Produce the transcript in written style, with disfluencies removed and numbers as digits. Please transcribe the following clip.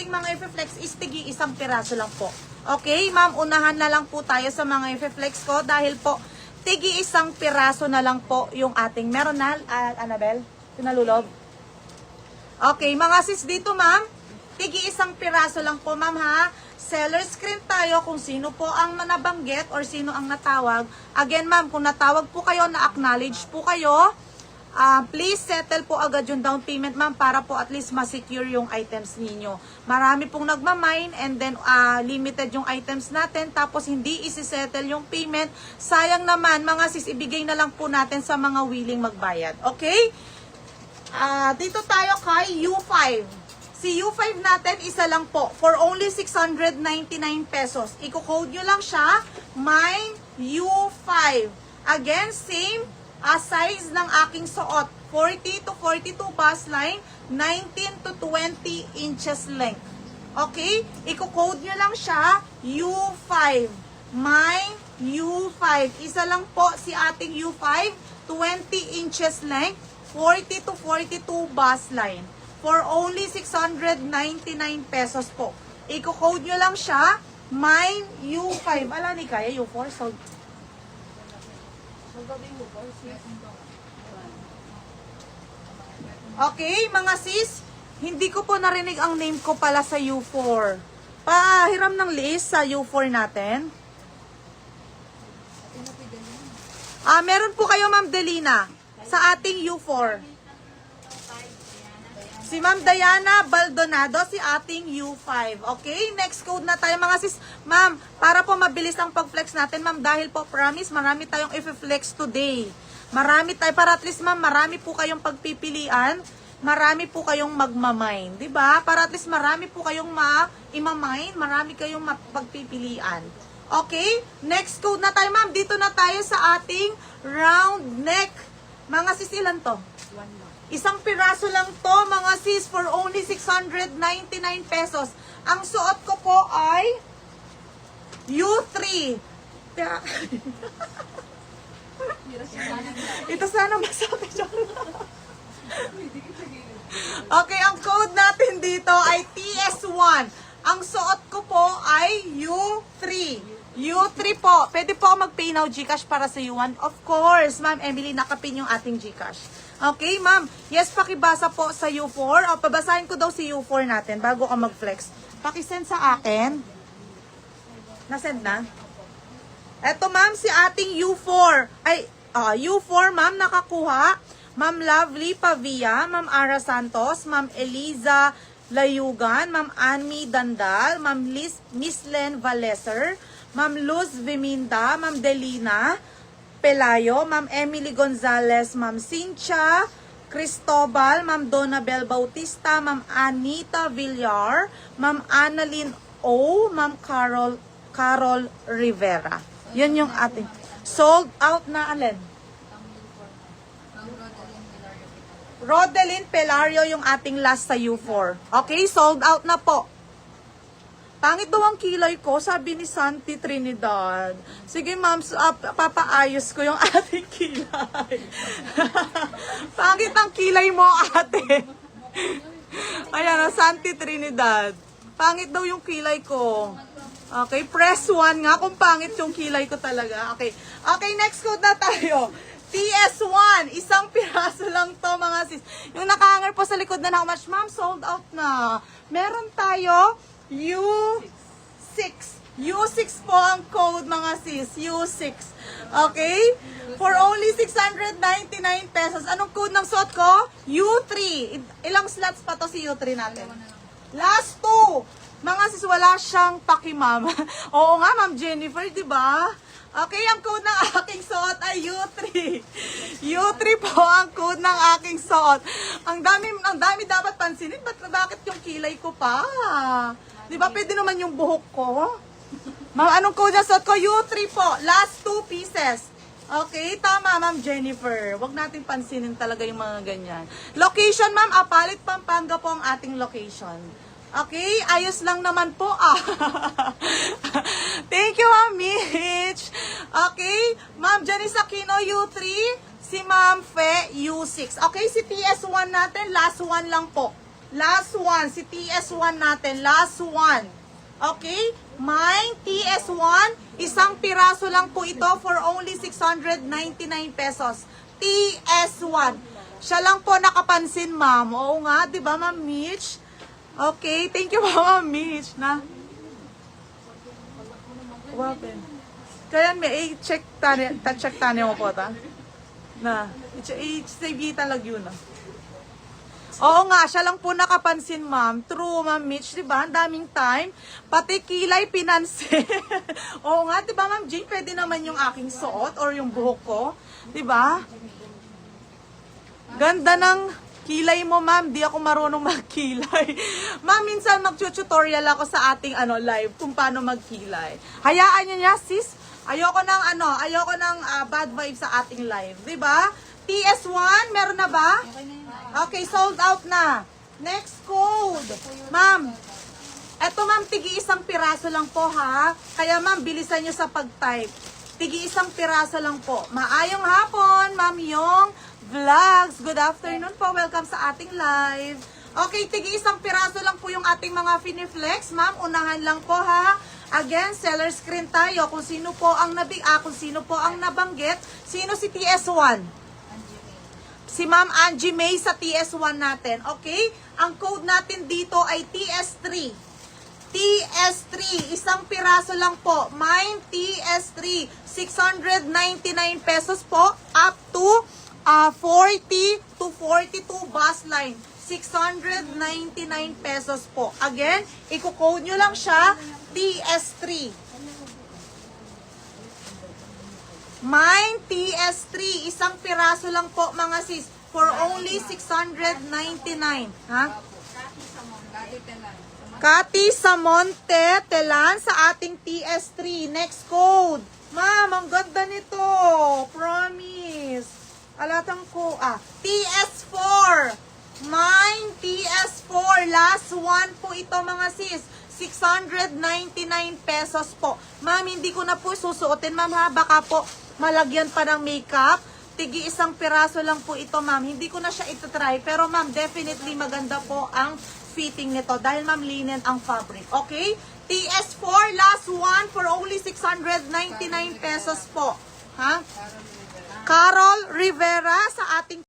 Mga i-flex is tigi isang piraso lang po. Okay, ma'am, unahan na lang po tayo sa mga i-flex ko dahil po tigi isang piraso na lang po yung ating meron na, Annabel, pinalulog. Okay, mga sis dito ma'am, tigi isang piraso lang po ma'am ha. Seller screen tayo kung sino po ang nabanggit or sino ang natawag. Again ma'am, kung natawag po kayo, na-acknowledge po kayo, please settle po agad yung down payment ma'am para po at least ma-secure yung items ninyo. Marami pong nagmamine and then limited yung items natin tapos hindi isi-settle yung payment. Sayang naman mga sis, ibigay na lang po natin sa mga willing magbayad. Okay? Dito tayo kay U5. Si U5 natin, isa lang po. For only 699 pesos. Iko-code nyo lang siya. Mine U5. Again, same size ng aking suot. 40 to 42 bust line. 19 to 20 inches length. Okay? Iko-code nyo lang siya. U5. Mine U5. Isa lang po si ating U5. 20 inches length. 40 to 42 bust line. For only 699 pesos po. Iko-code nyo lang siya. Mine U5. Ala ni kaya U4. So, okay, mga sis. Hindi ko po narinig ang name ko pala sa U4. Pahiram ng list sa U4 natin. Meron po kayo, Ma'am Delina, sa ating U4. Si Ma'am Diana Baldonado, si ating U5. Okay, next code na tayo mga sis. Ma'am, para po mabilis ang pag-flex natin, ma'am, dahil po promise, marami tayong i-flex today. Marami tayo, para at least ma'am, marami po kayong pagpipilian. Marami po kayong magmamine. Diba? Para at least marami po kayong ma-imamine. Marami kayong pagpipilian. Okay, next code na tayo, ma'am. Dito na tayo sa ating round neck. Mga sis, ilan to? Isang piraso lang to, mga sis, for only 699 pesos. Ang suot ko po ay U3. Ito sana masabi. Okay, ang code natin dito ay TS1. Ang suot ko po ay U3. U3 po. Pwede po ako mag-pay now Gcash para sa U1. Of course, Ma'am Emily, nakapin yung ating Gcash. Okay, ma'am. Yes, pakibasa po sa U4. O, pabasahin ko daw si U4 natin bago ka mag-flex. Pakisend sa akin. Nasend na? Eto, ma'am, si ating U4. Ay, U4, ma'am, nakakuha. Ma'am Lovely Pavia, Ma'am Ara Santos, Ma'am Eliza Layugan, Ma'am Anmi Dandal, Ma'am Miss Len Valeser, Ma'am Luz Viminda, Ma'am Delina Pelayo, Ma'am Emily Gonzalez, Ma'am Cynthia Cristobal, Ma'am Donabel Bautista, Ma'am Anita Villar, Ma'am Annalyn O, Ma'am Carol Rivera. Yun yung ating sold out na alin? Rodelyn Pelario yung ating last sa U4. Okay, sold out na po. Pangit daw ang kilay ko, sabi ni Santi Trinidad. Sige ma'am, papaayos ko yung ating kilay. Pangit ang kilay mo, ate. Ayan, Santi Trinidad. Pangit daw yung kilay ko. Okay, press 1 nga kung pangit yung kilay ko talaga. Okay, okay, next code na tayo. TS1, isang piraso lang to mga sis. Yung nakahanger po sa likod na how much, ma'am? Sold out na. Meron tayo U6. U6 po ang code mga sis. U6. Okay? For only 699 pesos. Anong code ng suot ko? U3. Ilang slots pa to si U3 natin? Last 2. Mga sis, wala siyang paki, ma'am. Oo nga, ma'am Jennifer, di ba? Okay, ang code ng aking suot ay U3. U3 po ang code ng aking suot. Ang dami dapat pansinin. Bakit yung kilay ko pa? Di ba pwede naman yung buhok ko? Ma'am, anong code ng suot ko? U3 po. Last 2 pieces. Okay, tama, Ma'am Jennifer. Huwag natin pansinin talaga yung mga ganyan. Location, ma'am, Apalit, Pampanga po ang ating location. Okay, ayos lang naman po ah. Thank you, Ma'am Mitch. Okay, Ma'am Janice Aquino, U3. Si Ma'am Fe, U6. Okay, si TS1 natin, last one lang po. Last one, si TS1 natin, last one. Okay, mine TS1, isang piraso lang po ito for only 699 pesos. TS1. Siya lang po nakapansin, ma'am. Oo nga, di ba, Ma'am Mitch? Okay, thank you, Ma'am Mitch. Na? What happened? Kaya may check tani mo po ta. Na, i-save talag yun na. Oo nga, siya lang po nakapansin, ma'am. True, Ma'am Mitch, di ba? Ang daming time. Pati kilay pinansin. Oo nga, di ba, Ma'am Jane? Pwede naman yung aking suot or yung buhok ko. Di ba? Ganda ng kilay mo, ma'am. Di ako marunong magkilay. Ma'am, minsan mag-tutorial ako sa ating live kung paano magkilay. Hayaan niyo niya, sis. Ayoko ng bad vibes sa ating live. Di ba? TS1, meron na ba? Okay, sold out na. Next code. Ma'am, eto ma'am, tigi-isang piraso lang po ha. Kaya ma'am, bilisan nyo sa pag-type. Tigi-isang piraso lang po. Maayong hapon, Ma'am Yong Vlogs. Good afternoon po. Welcome sa ating live. Okay, tigi-isang piraso lang po yung ating mga Finiflex. Ma'am, unahan lang po ha. Again, seller screen tayo. Kung sino po ang nabanggit. Sino si TS1? Si Ma'am Angie May sa TS1 natin. Okay? Ang code natin dito ay TS3. TS3. Isang piraso lang po. Mine TS3. 699 pesos po. Up to 40 to 42 bus line. 699 pesos po. Again, i-code nyo lang siya. TS3. Mine TS3, isang piraso lang po mga sis, for only 699. Ha? Kati Samonte Telan sa ating TS3. Next code. Ma'am, ang ganda nito. Promise. Alatang ko. TS4. Mine TS4. Last one po ito mga sis. 699 pesos po. Ma'am, hindi ko na po susuotin, ma'am ha. Baka po malagyan pa ng makeup. Tigi isang piraso lang po ito, ma'am. Hindi ko na siya ito-try. Pero ma'am, definitely maganda po ang fitting nito. Dahil ma'am, linen ang fabric. Okay? TS4, last one for only 699 pesos po. Ha? Carol Rivera sa ating